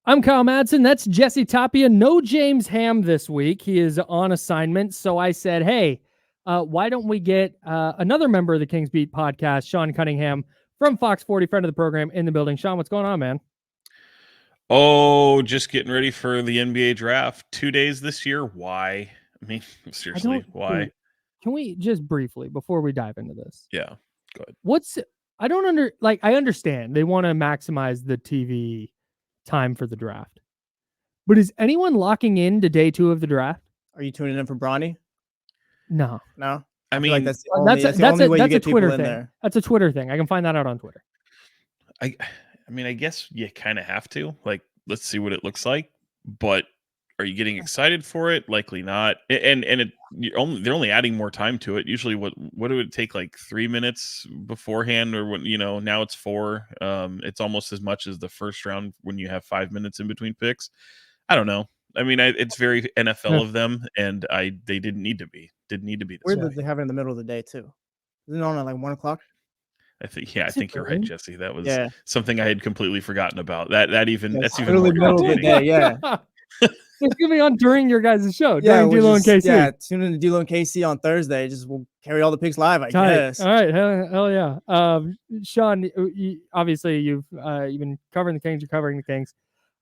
I'm Kyle Madsen. That's Jesse Tapia. No James Ham this week. He is on assignment. So I said, hey, why don't we get another member of the Kings Beat podcast, Sean Cunningham from Fox40, friend of the program, in the building. Sean, what's going on, man? Oh, just getting ready for the NBA draft. 2 days this year. Why? I mean, seriously, why? Can we just briefly, before we dive into this? Yeah, go ahead. I understand they want to maximize the TV time for the draft. But is anyone locking in to day 2 of the draft? Are you tuning in for Bronny? No. I feel mean, like that's the only way you get people in there. That's a Twitter thing. I can find that out on Twitter. I mean, I guess you kind of have to. Like, let's see what it looks like. But are you getting excited for it? Likely not. And they're only adding more time to it. Usually, what would it take, like 3 minutes beforehand, or when now it's 4. It's almost as much as the first round when you have 5 minutes in between picks. I don't know. I mean, it's very NFL of them, and they didn't need to be. Didn't need to be this Weird way. that they have it in the middle of the day too. Isn't it on at like 1 o'clock? I think you're right, Jesse. That was something I had completely forgotten about. That's even more middle of the day. Yeah. It's gonna be on during your guys' show. During D'Lo and KC. Yeah, tune in to D'Lo and KC on Thursday. We'll carry all the picks live, I guess. All right, hell yeah. Sean, obviously you've been covering the Kings. You're covering the Kings.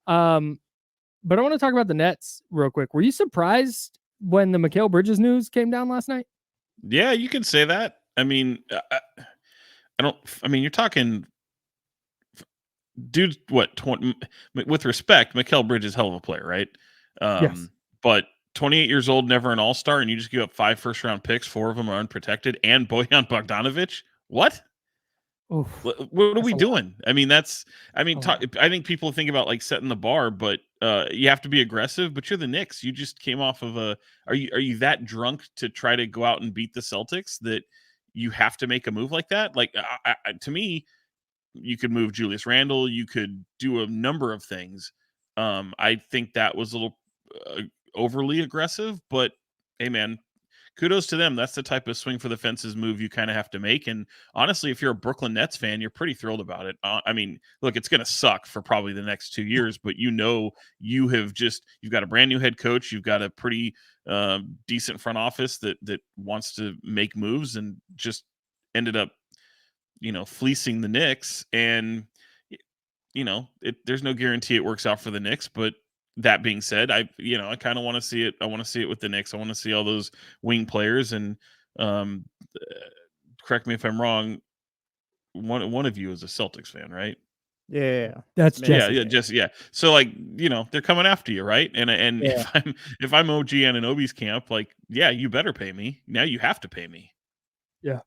But I want to talk about the Nets real quick. Were you surprised when the Mikal Bridges news came down last night? Yeah, you can say that. I mean, you're talking, dude. What? With respect, Mikal Bridges, hell of a player, right? Yes. But 28 years old, never an All-Star, and you just give up 5 first-round picks. 4 of them are unprotected, and Bojan Bogdanovic. What? Oof, what are we doing? I mean, I think people think about like setting the bar, but you have to be aggressive. But you're the Knicks. You just came off of are you that drunk to try to go out and beat the Celtics that you have to make a move like that? Like, to me, you could move Julius Randle. You could do a number of things. I think that was a little overly aggressive, but hey, man, kudos to them. That's the type of swing for the fences move you kind of have to make. And honestly, if you're a Brooklyn Nets fan, you're pretty thrilled about it. I mean, look, it's going to suck for probably the next 2 years, but you've got a brand new head coach. You've got a pretty decent front office that wants to make moves, and just ended up, fleecing the Knicks. And, there's no guarantee it works out for the Knicks, but that being said, I kind of want to see it. I want to see it with the Knicks. I want to see all those wing players. And correct me if I'm wrong, one of you is a Celtics fan, right? Yeah, that's Jesse. Yeah, Jesse. Yeah. So they're coming after you, right? And if I'm OG Anunoby's camp, like, yeah, you better pay me. Now you have to pay me. Yeah.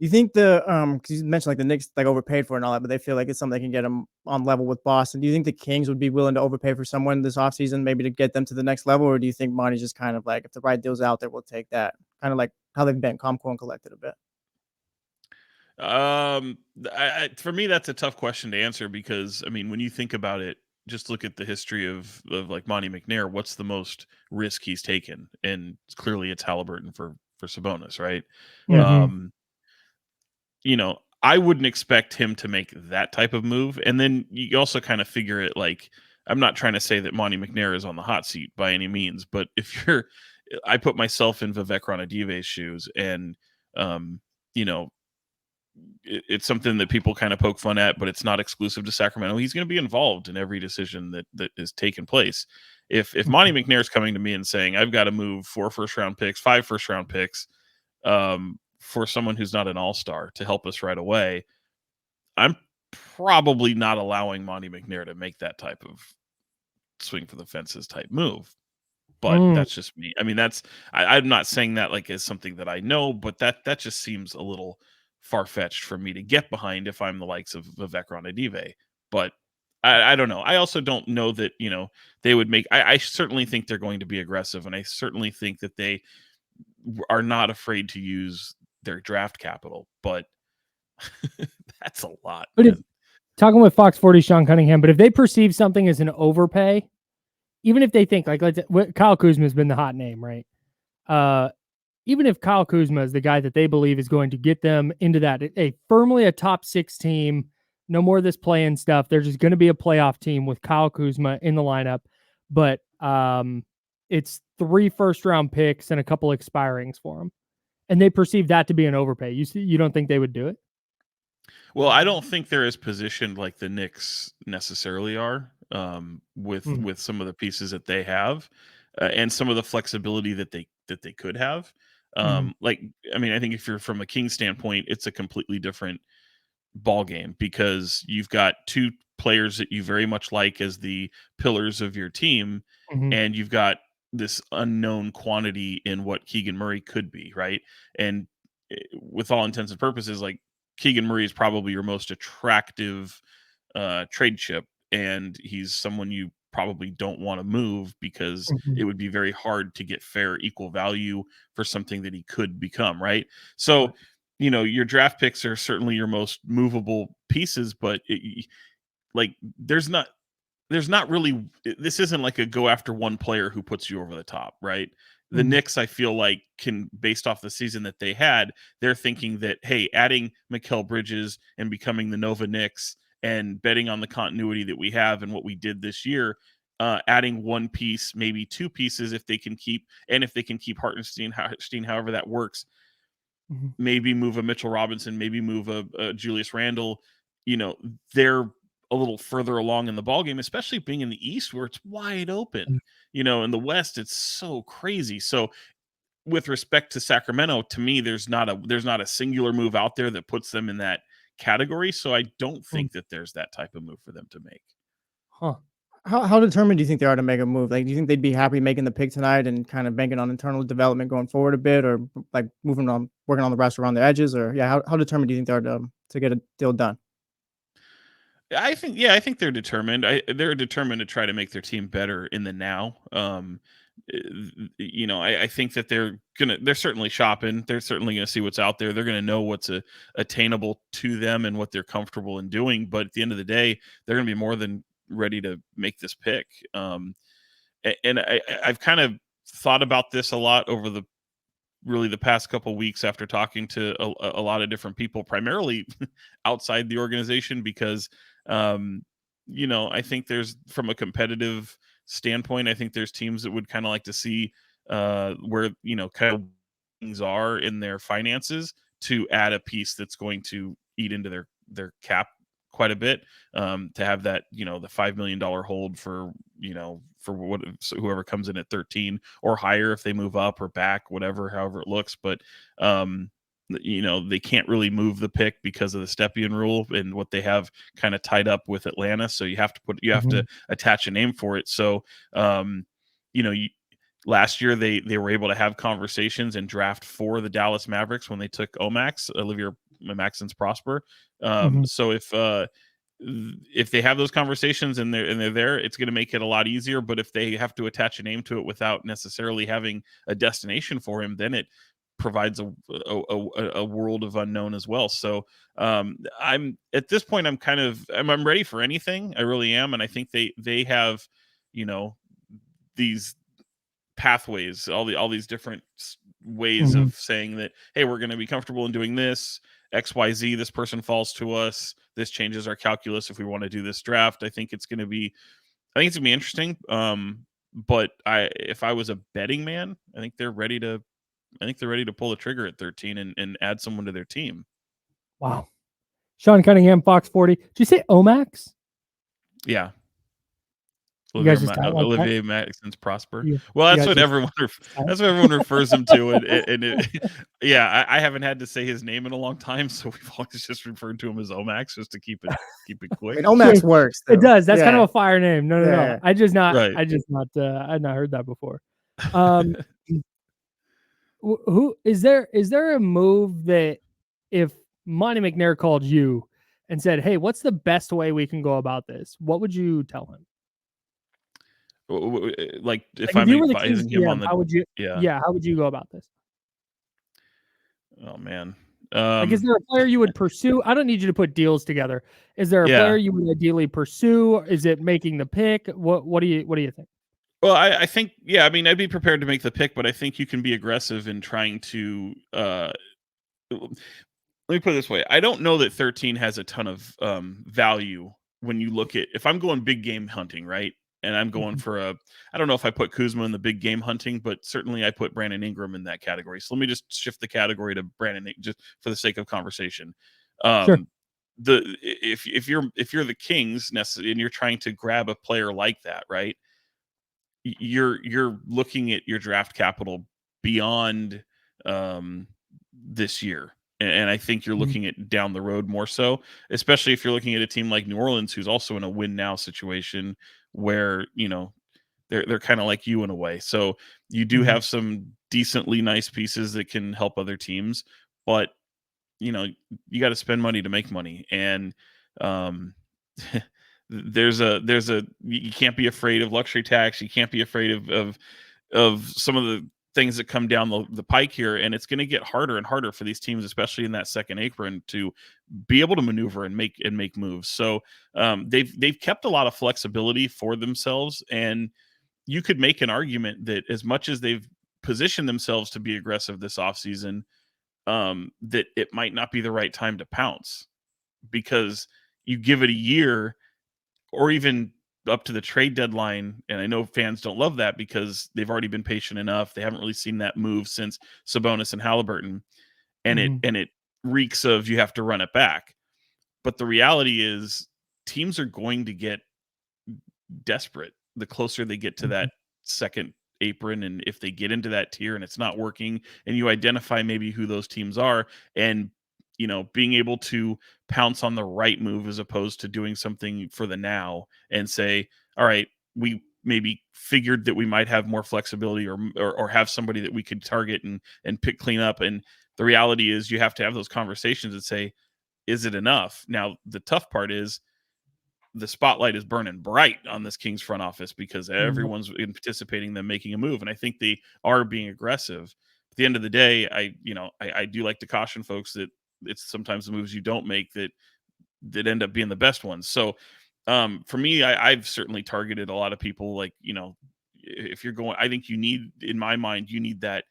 You think because you mentioned like the Knicks like overpaid for it and all that, but they feel like it's something they can get them on level with Boston. Do you think the Kings would be willing to overpay for someone this offseason, maybe to get them to the next level? Or do you think Monty's just kind of like, if the right deal's out there, we'll take that? Kind of like how they've been calm, cool, and collected a bit. For me, that's a tough question to answer, because I mean, when you think about it, just look at the history of like Monty McNair. What's the most risk he's taken? And clearly it's Halliburton for Sabonis, right? Mm-hmm. I wouldn't expect him to make that type of move. And then you also kind of figure it, like, I'm not trying to say that Monty McNair is on the hot seat by any means, but I put myself in Vivek Ranadive's shoes, and it's something that people kind of poke fun at, but it's not exclusive to Sacramento. He's going to be involved in every decision that is taking place. If Monty McNair is coming to me and saying, I've got to move 4 first-round picks, 5 first-round picks, for someone who's not an all-star to help us right away, I'm probably not allowing Monty McNair to make that type of swing for the fences type move. But that's just me. I mean, I'm not saying that like as something that I know, but that just seems a little far-fetched for me to get behind if I'm the likes of Vivek Ranadive. But I don't know. I also don't know that, they would make, I certainly think they're going to be aggressive, and I certainly think that they are not afraid to use their draft capital, but that's a lot. But talking with Fox40, Sean Cunningham, but if they perceive something as an overpay, even if they think like Kyle Kuzma has been the hot name, right? Even if Kyle Kuzma is the guy that they believe is going to get them into that firmly a top 6 team no more of this play-in stuff. They're just going to be a playoff team with Kyle Kuzma in the lineup, but it's 3 first-round picks and a couple expirings for them, and they perceive that to be an overpay. You don't think they would do it? Well, I don't think they're as positioned like the Knicks necessarily are, with some of the pieces that they have, and some of the flexibility that they could have. Like, I mean, I think if you're from a Kings standpoint, it's a completely different ball game because you've got 2 players that you very much like as the pillars of your team, and you've got this unknown quantity in what Keegan Murray could be, right? And with all intents and purposes, like Keegan Murray is probably your most attractive trade chip, and he's someone you probably don't want to move because it would be very hard to get fair equal value for something that he could become, right? So, your draft picks are certainly your most movable pieces, but like there's not really, this isn't like a go after one player who puts you over the top, right? The Knicks, I feel like, can, based off the season that they had, they're thinking that, hey, adding Mikal Bridges and becoming the Nova Knicks and betting on the continuity that we have and what we did this year, adding 1 piece, maybe 2 pieces if they can keep Hartenstein, however that works, maybe move a Mitchell Robinson, maybe move a Julius Randle, they're a little further along in the ballgame, especially being in the East where it's wide open. In the West, it's so crazy. So with respect to Sacramento, to me, there's not a singular move out there that puts them in that category. So I don't think that there's that type of move for them to make. Huh. How determined do you think they are to make a move? Like, do you think they'd be happy making the pick tonight and kind of banking on internal development going forward a bit, or like working on the roster around the edges, or how determined do you think they are to get a deal done? I think they're determined. They're determined to try to make their team better in the now. I think that they're certainly shopping. They're certainly going to see what's out there. They're going to know what's attainable to them and what they're comfortable in doing. But at the end of the day, they're going to be more than ready to make this pick. And I've kind of thought about this a lot over the past couple weeks after talking to a lot of different people, primarily outside the organization, because I think there's, from a competitive standpoint, I think there's teams that would kind of like to see where kind of things are in their finances to add a piece that's going to eat into their cap quite a bit, to have that the $5 million hold for whoever comes in at 13 or higher if they move up or back, however it looks. But they can't really move the pick because of the Stepien rule and what they have kind of tied up with Atlanta. So you have to attach a name for it. So last year they were able to have conversations and draft for the Dallas Mavericks when they took Olivier Maxence Prosper. So if they have those conversations and they're there, it's going to make it a lot easier. But if they have to attach a name to it without necessarily having a destination for him, then it provides a world of unknown as well. So I'm at this point, I'm ready for anything. I really am, and I think they have these pathways, all these different ways of saying that, hey, we're going to be comfortable in doing this XYZ, this person falls to us, this changes our calculus if we want to do this draft. I think it's going to be interesting. But if I was a betting man, I think they're ready to pull the trigger at 13 and add someone to their team. Wow. Sean Cunningham, Fox40. Did you say Omax? Yeah. Olivier Maxence Prosper. Yeah. Well, that's what everyone refers him to. I haven't had to say his name in a long time, so we've always just referred to him as Omax just to keep it quick. I mean, Omax works. Though. It does. That's kind of a fire name. No. Yeah. I had not heard that before. Who is there a move that if Monty McNair called you and said, "Hey, what's the best way we can go about this?" What would you tell him? Like if I'm advising him on the, how would you go about this? Oh man. Is there a player you would pursue? I don't need you to put deals together. Is there a player you would ideally pursue? Is it making the pick? What do you think? Well, I think, I'd be prepared to make the pick, but I think you can be aggressive in trying to Let me put it this way. I don't know that 13 has a ton of value when you look at, if I'm going big game hunting, right? And I'm going Mhm. for I don't know if I put Kuzma in the big game hunting, but certainly I put Brandon Ingram in that category. So let me just shift the category to Brandon, just for the sake of conversation. Sure. Um, if you're the Kings and you're trying to grab a player like that, right? You're looking at your draft capital beyond this year. And I think you're Mhm. looking at down the road more so, especially if you're looking at a team like New Orleans, who's also in a win now situation where, they're kind of like you in a way. So you do Mhm. have some decently nice pieces that can help other teams, but you know, you got to spend money to make money. And um there's a you can't be afraid of luxury tax. You can't be afraid of some of the things that come down the pike here, and it's going to get harder and harder for these teams, especially in that second apron, to be able to maneuver and make moves. So they've kept a lot of flexibility for themselves, and you could make an argument that as much as they've positioned themselves to be aggressive this offseason, that it might not be the right time to pounce, because you give it a year or even up to the trade deadline. And I know fans don't love that because they've already been patient enough. They haven't really seen that move since Sabonis and Halliburton, and it Mhm. and it reeks of you have to run it back. But the reality is teams are going to get desperate the closer they get to Mhm. that second apron. And if they get into that tier and it's not working, and you identify maybe who those teams are, and being able to pounce on the right move as opposed to doing something for the now and say, all right, we maybe figured that we might have more flexibility, or have somebody that we could target and pick clean up. And the reality is you have to have those conversations and say, is it enough? Now the tough part is the spotlight is burning bright on this Kings front office because Yep. everyone's anticipating them making a move, and I think they are being aggressive. At the end of the day, I do like to caution folks that it's sometimes the moves you don't make that end up being the best ones. So, for me, I've certainly targeted a lot of people. Like, if you're going, I think you need, in my mind, you need that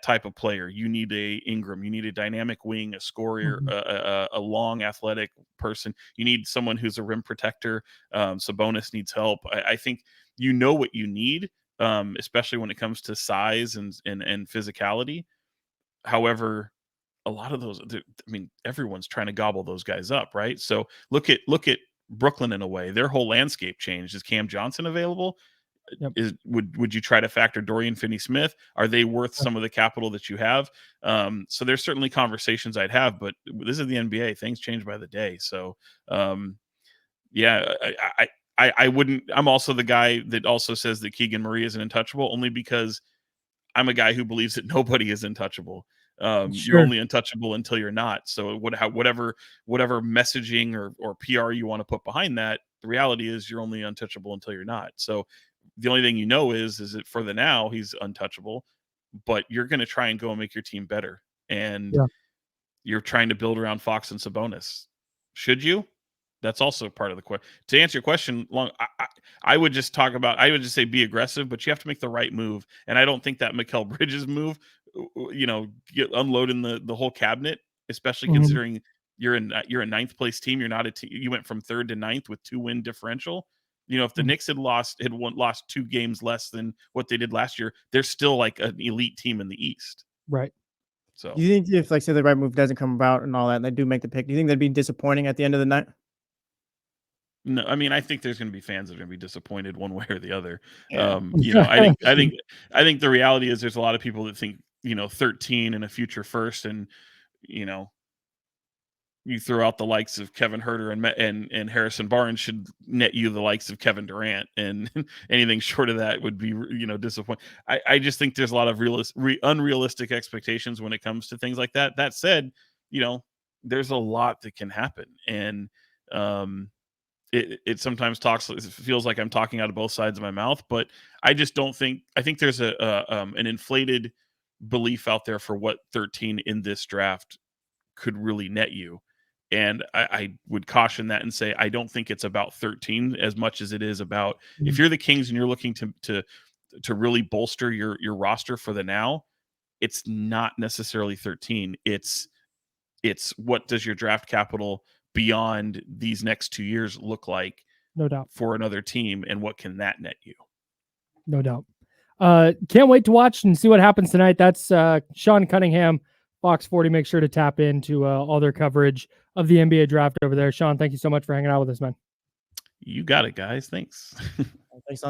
type of player. You need a Ingram. You need a dynamic wing, a scorer, Mhm. a long athletic person. You need someone who's a rim protector. Sabonis needs help. I think you know what you need, especially when it comes to size and physicality. However, a lot of those, I mean, everyone's trying to gobble those guys up, right? So look at Brooklyn in a way. Their whole landscape changed. Is Cam Johnson available? Yep. Would you try to factor Dorian Finney-Smith? Are they worth some of the capital that you have? So there's certainly conversations I'd have, but this is the NBA. Things change by the day. So yeah, I wouldn't. I'm also the guy that also says that Keegan Murray isn't untouchable, only because I'm a guy who believes that nobody is untouchable. You're Sure. only untouchable until you're not. So whatever messaging or PR you want to put behind that, the reality is you're only untouchable until you're not. So the only thing is that for the now he's untouchable, but you're going to try and go and make your team better, and Yeah. you're trying to build around Fox and Sabonis. Should you? That's also part of the question. To answer your question, I would just I would just say be aggressive, but you have to make the right move. And I don't think that Mikal Bridges move, unloading the whole cabinet, especially Mhm. considering you're a ninth place team. You're not a team. You went from third to ninth with 2-win differential. If the Mhm. Knicks lost 2 games less than what they did last year, they're still like an elite team in the East. Right. Do So you think if, like, say, the right move doesn't come about and all that, and they do make the pick, do you think that'd be disappointing at the end of the night? no, I mean, I think there's going to be fans that are going to be disappointed one way or the other. Yeah. I think the reality is there's a lot of people that think 13 and a future first, and you know you throw out the likes of Kevin Herter and Harrison Barnes should net you the likes of Kevin Durant, and anything short of that would be disappointing. I just think there's a lot of unrealistic expectations when it comes to things like that. That said, you know there's a lot that can happen, and um, it sometimes it feels like I'm talking out of both sides of my mouth, but I just don't think I think there's an inflated belief out there for what 13 in this draft could really net you. And I would caution that and say I don't think it's about 13 as much as it is about, if Mhm. you're the Kings and you're looking to really bolster your roster for the now, it's not necessarily 13. It's what does your draft capital beyond these next 2 years look like No doubt. for another team, and what can that net you? No doubt. Can't wait to watch and see what happens tonight. That's Sean Cunningham, Fox40. Make sure to tap into all their coverage of the NBA draft over there. Sean, thank you so much for hanging out with us, man. You got it, guys. Thanks. Thanks,